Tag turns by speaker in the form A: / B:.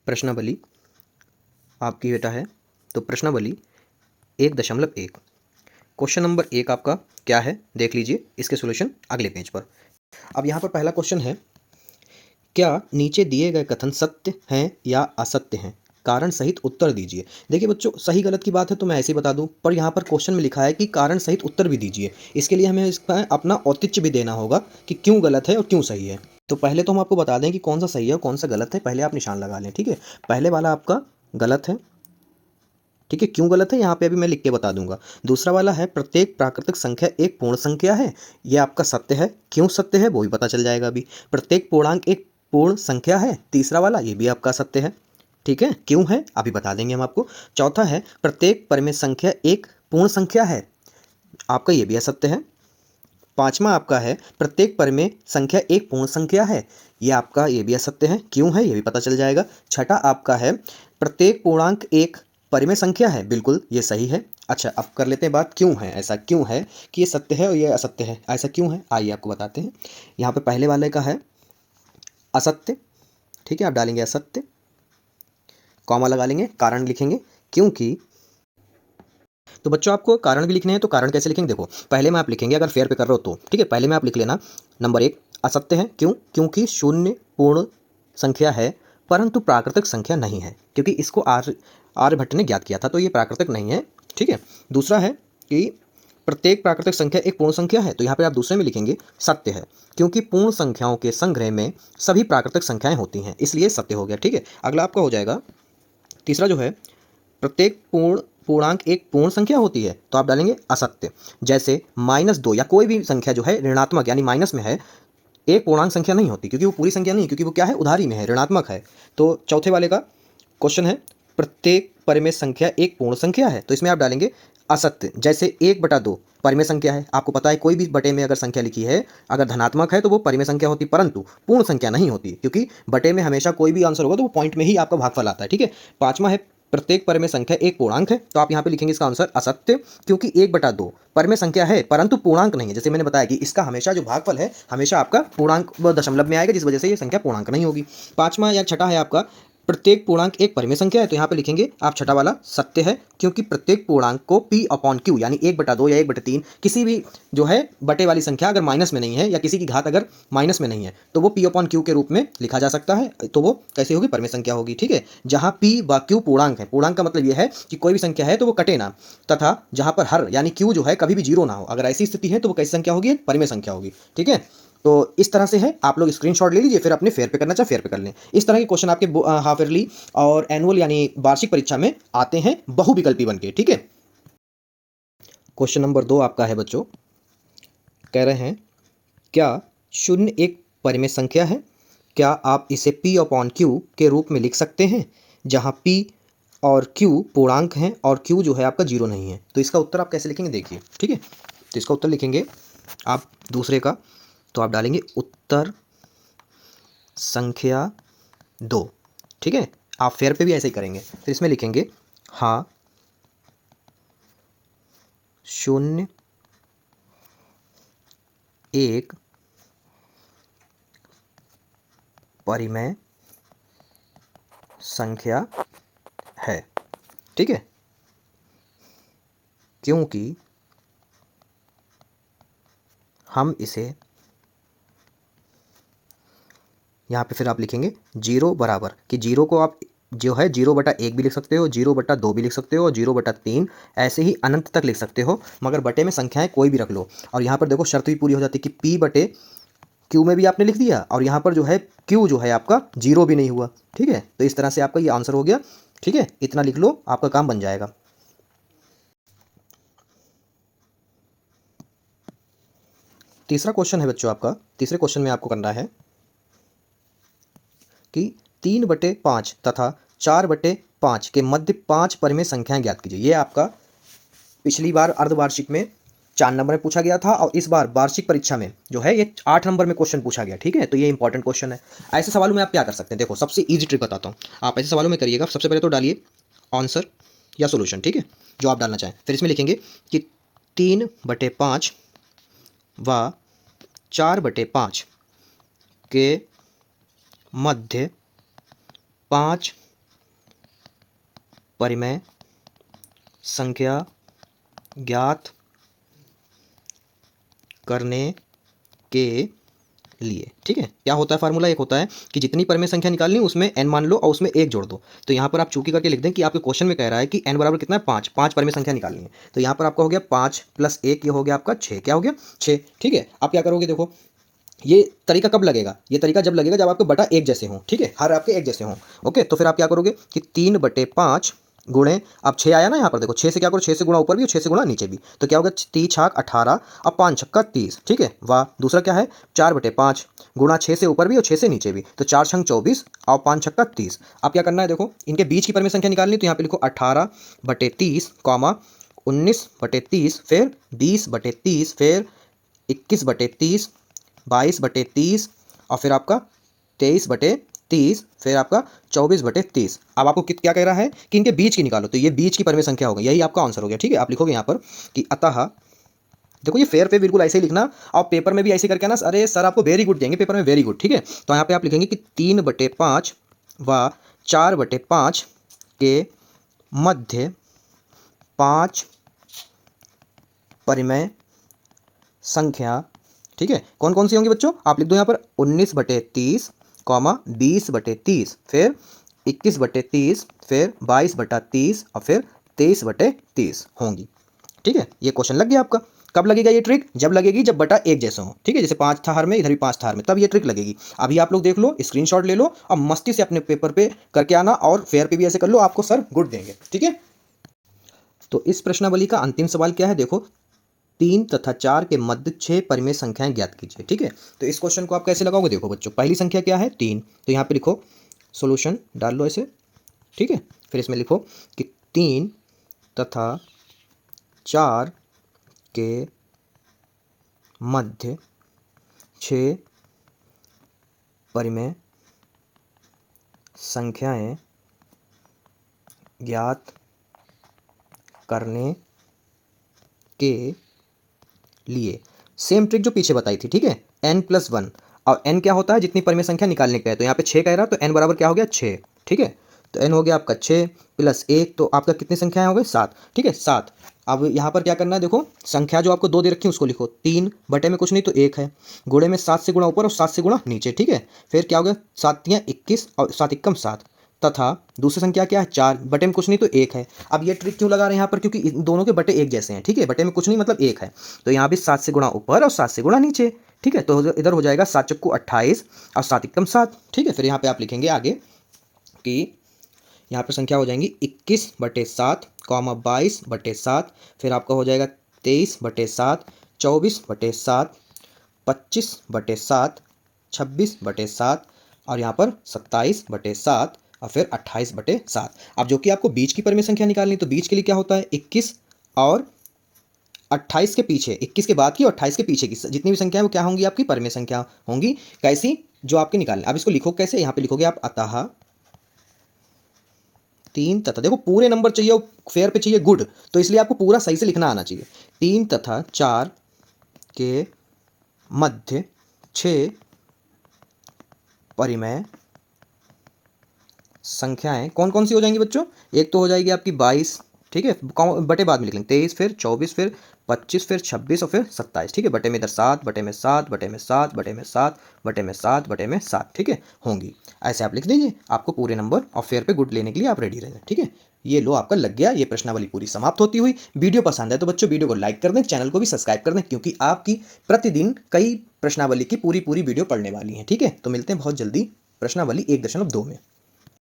A: प्रश्नावली आपकी बेटा है, तो प्रश्नावली 1.1 क्वेश्चन नंबर 1 आपका क्या है देख लीजिए, इसके सॉल्यूशन अगले पेज पर। अब यहाँ पर पहला क्वेश्चन है, क्या नीचे दिए गए कथन सत्य हैं या असत्य हैं, कारण सहित उत्तर दीजिए। देखिए बच्चों, सही गलत की बात है तो मैं ऐसे ही बता दूं, पर यहाँ पर क्वेश्चन में लिखा है कि कारण सहित उत्तर भी दीजिए। इसके लिए हमें इसका अपना औचित्य भी देना होगा कि क्यों गलत है और क्यों सही है। तो पहले तो हम आपको बता दें कि कौन सा सही है और कौन सा गलत है, पहले आप निशान लगा लें। ठीक है, पहले वाला आपका गलत है। ठीक है, क्यों गलत है यहाँ पे अभी मैं लिख के बता दूंगा। दूसरा वाला है, प्रत्येक प्राकृतिक संख्या एक पूर्ण संख्या है, ये आपका सत्य है। क्यों सत्य है वो भी पता चल जाएगा अभी। प्रत्येक पूर्णांक एक पूर्ण संख्या है, तीसरा वाला ये भी आपका सत्य है। ठीक है, क्यों है अभी बता देंगे हम आपको। चौथा है, प्रत्येक परिमेय संख्या एक पूर्ण संख्या है, आपका ये भी असत्य है। पांचवा आपका है, प्रत्येक परिमेय संख्या एक पूर्ण संख्या है, ये आपका ये भी असत्य है। क्यों है ये भी पता चल जाएगा। छठा आपका है, प्रत्येक पूर्णांक एक परिमेय संख्या है, बिल्कुल ये सही है। अच्छा, अब कर लेते हैं बात क्यों है, ऐसा क्यों है कि ये सत्य है और ये असत्य है, ऐसा क्यों है आइए आपको बताते हैं। यहाँ पे पहले वाले का है असत्य। ठीक है, आप डालेंगे असत्य, कॉमा लगा लेंगे, कारण लिखेंगे क्योंकि। तो बच्चों आपको कारण भी लिखने हैं, तो कारण कैसे लिखेंगे देखो, पहले में आप लिखेंगे अगर फेयर पे कर रहे हो तो। ठीक है, पहले में आप लिख लेना नंबर 1 असत्य है। क्यों? क्योंकि शून्य पूर्ण संख्या है परंतु प्राकृतिक संख्या नहीं है, क्योंकि इसको आर्यभट्ट ने ज्ञात किया था, तो ये प्राकृतिक नहीं है। ठीक है, दूसरा है कि प्रत्येक प्राकृतिक संख्या एक पूर्ण संख्या है, तो यहाँ पे आप दूसरे में लिखेंगे सत्य है, क्योंकि पूर्ण संख्याओं के संग्रह में सभी प्राकृतिक संख्याएं होती हैं, इसलिए सत्य हो गया। ठीक है, अगला आपका हो जाएगा तीसरा जो है, प्रत्येक पूर्णांक एक पूर्ण संख्या होती है, तो आप डालेंगे असत्य। जैसे -2 या कोई भी संख्या जो है ऋणात्मक यानी माइनस में है, एक पूर्णांक संख्या नहीं होती, क्योंकि वो पूरी संख्या नहीं, क्योंकि वो क्या है, उधारी में है, ऋणात्मक है। तो चौथे वाले का क्वेश्चन है, प्रत्येक परिमेय संख्या एक पूर्ण संख्या है, तो इसमें आप डालेंगे असत्य। जैसे 1/2 परिमेय संख्या है, आपको पता है कोई भी बटे में अगर संख्या लिखी है, अगर धनात्मक है तो वो परिमेय संख्या होती, परंतु पूर्ण संख्या नहीं होती, क्योंकि बटे में हमेशा कोई भी आंसर होगा तो वो पॉइंट में ही आपका भागफल आता है। ठीक है, पांचवा है, प्रत्येक परिमेय संख्या एक पूर्णांक है, तो आप यहाँ पे लिखेंगे इसका आंसर असत्य, क्योंकि 1/2 परिमेय संख्या है परंतु पूर्णांक नहीं है। जैसे मैंने बताया कि इसका हमेशा जो भागफल है हमेशा आपका पूर्णांक व दशमलव में आएगा, जिस वजह से ये संख्या पूर्णांक नहीं होगी। पांचवा या छठा है आपका, प्रत्येक पूर्णांक एक परिमेय संख्या है, तो यहाँ पे लिखेंगे आप छठा वाला सत्य है, क्योंकि प्रत्येक पूर्णांक को P/Q यानी 1/2 या 1/3 किसी भी जो है बटे वाली संख्या अगर माइनस में नहीं है या किसी की घात अगर माइनस में नहीं है तो वो P/Q के रूप में लिखा जा सकता है, तो वो कैसे होगी, परिमेय संख्या होगी। ठीक है, जहाँ P व Q पूर्णांक है, पूर्णांक का मतलब यह है कि कोई भी संख्या है तो वो कटे ना, तथा जहाँ पर हर यानी Q जो है कभी भी जीरो ना हो, अगर ऐसी स्थिति है तो वो कैसी संख्या होगी, परिमेय संख्या होगी। ठीक है, तो इस तरह से है, आप लोग स्क्रीनशॉट ले लीजिए, फिर अपने फेयर पे करना चाहे फेयर पे कर लें। इस तरह के क्वेश्चन आपके हाफ ईयरली और एनुअल यानी वार्षिक परीक्षा में आते हैं बहुविकल्पी बन के। ठीक है, क्वेश्चन नंबर 2 आपका है बच्चों, कह रहे हैं क्या शून्य एक परिमेय संख्या है, क्या आप इसे P/Q के रूप में लिख सकते हैं, जहां P और Q पूर्णांक हैं और Q जो है आपका जीरो नहीं है। तो इसका उत्तर आप कैसे लिखेंगे देखिए। ठीक है, तो इसका उत्तर लिखेंगे आप दूसरे का, तो आप डालेंगे उत्तर संख्या 2। ठीक है, आप फेयर पे भी ऐसे ही करेंगे, फिर इसमें लिखेंगे हाँ शून्य एक परिमेय संख्या है। ठीक है, क्योंकि हम इसे यहाँ पे फिर आप लिखेंगे जीरो बराबर, कि जीरो को आप जो है 0/1 भी लिख सकते हो, 0/2 भी लिख सकते हो और 0/3, ऐसे ही अनंत तक लिख सकते हो, मगर बटे में संख्याएं कोई भी रख लो। और यहाँ पर देखो शर्त भी पूरी हो जाती है कि P/Q में भी आपने लिख दिया और यहाँ पर जो है Q जो है आपका जीरो भी नहीं हुआ। ठीक है, तो इस तरह से आपका ये आंसर हो गया। ठीक है, इतना लिख लो, आपका काम बन जाएगा। तीसरा क्वेश्चन है बच्चों आपका, तीसरे क्वेश्चन में आपको करना है कि 3/5 तथा 4/5 के मध्य 5 परिमेय संख्याएं ज्ञात कीजिए। ये आपका पिछली बार अर्धवार्षिक में 4 नंबर में पूछा गया था और इस बार वार्षिक परीक्षा में जो है ये 8 नंबर में क्वेश्चन पूछा गया। ठीक है, तो ये इंपॉर्टेंट क्वेश्चन है। ऐसे सवालों में आप क्या कर सकते हैं, देखो सबसे ईजी ट्रिक बताता हूँ, आप ऐसे सवालों में करिएगा। सबसे पहले तो डालिए आंसर या सोल्यूशन, ठीक है, जो आप डालना चाहें, फिर इसमें लिखेंगे कि 3/5 व 4/5 के मध्य 5 परिमेय संख्या ज्ञात करने के लिए। ठीक है, क्या होता है फार्मूला? एक होता है कि जितनी परिमेय संख्या निकालनी है उसमें n मान लो और उसमें 1 जोड़ दो। तो यहाँ पर आप चूंकि करके लिख दें कि आपके क्वेश्चन में कह रहा है कि n बराबर कितना है 5, 5 परिमेय संख्या निकालनी है। तो यहाँ पर आपका हो गया 5 + 1, ये हो गया आपका 6। क्या हो गया? 6। ठीक है, आप क्या करोगे? देखो ये तरीका कब लगेगा? ये तरीका जब लगेगा जब आपके बटा एक जैसे हों। ठीक है, हर आपके एक जैसे हों। ओके, तो फिर आप क्या करोगे कि 3/5 गुणे, अब 6 आया ना यहाँ पर, देखो 6 से क्या करो, 6 से गुणा ऊपर भी और 6 से गुणा नीचे भी। तो क्या होगा? 3 छाक 18 और 5 छक्का 30। ठीक है, वाह। दूसरा क्या है? 4/5 गुणा 6 से ऊपर भी और 6 से नीचे भी। तो 4 छंग 24 और 5 छक्का 30। अब क्या करना है? देखो इनके बीच की परिमेय संख्या निकालनी। तो यहाँ पे लिखो 18/30 कॉमा 19/30, फिर 20/30, फिर 21/30, 22/30 और फिर आपका 23/30, फिर आपका 24/30। अब आपको क्या कह रहा है कि इनके बीच की निकालो। तो ये बीच की परिमेय संख्या होगी, यही आपका आंसर हो गया। ठीक है, आप लिखोगे यहाँ पर कि अतः, देखो ये फेयर पे बिल्कुल ऐसे ही लिखना और पेपर में भी ऐसे करके ना, अरे सर आपको वेरी गुड देंगे पेपर में, वेरी गुड। ठीक है, तो यहाँ पे आप लिखेंगे कि 3/5 व 4/5 के मध्य 5 परिमेय संख्या। ठीक है, कौन कौन सी होंगी बच्चों? आप लिख दो यहाँ पर 19/30 कॉमा 20/30, फिर 21/30, फिर 22/30 और फिर 23/30 होंगी। ठीक है, ये क्वेश्चन लग गया आपका। कब लगेगा ये ट्रिक? जब लगेगी जब बटा एक जैसे हो। ठीक है, जैसे 5 था हर में, इधर भी 5 था हर में, तब ये ट्रिक लगेगी। अभी आप लोग देख लो, स्क्रीनशॉट ले लो और मस्ती से अपने पेपर पे करके आना, और फेयर पे भी ऐसे कर लो, आपको सर गुड देंगे। ठीक है, तो इस प्रश्नावली का अंतिम सवाल क्या है? देखो 3 तथा 4 के मध्य 6 परिमेय संख्याएं ज्ञात कीजिए। ठीक है, तो इस क्वेश्चन को आप कैसे लगाओगे? देखो बच्चों, पहली संख्या क्या है? 3। तो यहाँ पे लिखो, सॉल्यूशन डाल लो ऐसे। ठीक है, फिर इसमें लिखो कि 3 तथा 4 के मध्य 6 परिमेय संख्याएं ज्ञात करने के लिए। सेम ट्रिक जो पीछे बताई थी। ठीक है, n+1, और n क्या होता है? जितनी परिमेय संख्या निकालने का है। तो यहाँ पे 6 कह रहा, तो n बराबर क्या हो गया? 6। ठीक है, तो n हो गया आपका 6 + 1, तो आपका कितनी संख्याएं हो गई? 7। ठीक है, 7। अब यहाँ पर क्या करना है? देखो संख्या जो आपको 2 दे रखी है उसको लिखो। 3 बटे में कुछ नहीं तो 1 है, गुणे में 7 से गुणा ऊपर और 7 से गुणा नीचे। ठीक है, फिर क्या हो गया? 7 × 21 और 7 × 7, तथा दूसरी संख्या क्या है? 4 बटे में कुछ नहीं तो 1 है। अब ये ट्रिक क्यों लगा रहे हैं यहाँ पर? क्योंकि इन दोनों के बटे एक जैसे हैं। ठीक है, बटे में कुछ नहीं मतलब 1 है। तो यहाँ भी 7 से गुणा ऊपर और 7 से गुणा नीचे। ठीक है, तो इधर हो जाएगा 7 चक्कू 28 और 7 एकम 7। ठीक है, फिर यहाँ पे आप लिखेंगे आगे कि यहाँ पर संख्या हो जाएंगी 21/7 कॉमा 22/7, फिर आपका हो जाएगा 23/7, 24/7, 25/7, 26/7 और यहाँ पर 27/7 और फिर 28/7। अब जो कि आपको बीच की परिमेय संख्या निकालनी, तो बीच के लिए क्या होता है? 21 और 28 के पीछे, 21 के बाद की और 28 के पीछे की जितनी भी संख्या है वो क्या होंगी? आपकी परिमेय संख्या होंगी। कैसी? जो आपके निकालने। अब इसको लिखो कैसे? यहाँ पे लिखोगे आप अतः 3 तथा, देखो पूरे नंबर चाहिए और फेयर पे चाहिए गुड, तो इसलिए आपको पूरा सही से लिखना आना चाहिए। 3 तथा 4 के मध्य 6 परिमेय संख्याएं कौन कौन सी हो जाएंगी बच्चों? एक तो हो जाएगी आपकी 22। ठीक है, बटे बाद में लिख लेंगे। 23, फिर 24, फिर 25, फिर 26 और फिर 27। ठीक है, बटे में इधर 7, बटे में 7, बटे में 7, बटे में 7, बटे में 7, बटे में 7। ठीक है, होंगी। ऐसे आप लिख दीजिए, आपको पूरे नंबर और फेयर पे गुड लेने के लिए आप रेडी रहें। ठीक है, ये लो आपका लग गया। ये प्रश्नावली पूरी समाप्त होती हुई। वीडियो पसंद है तो बच्चों वीडियो को लाइक कर दें, चैनल को भी सब्सक्राइब कर दें, क्योंकि आपकी प्रतिदिन कई प्रश्नावली की पूरी वीडियो पढ़ने वाली हैं। ठीक है, तो मिलते हैं बहुत जल्दी प्रश्नावली 1.2 में।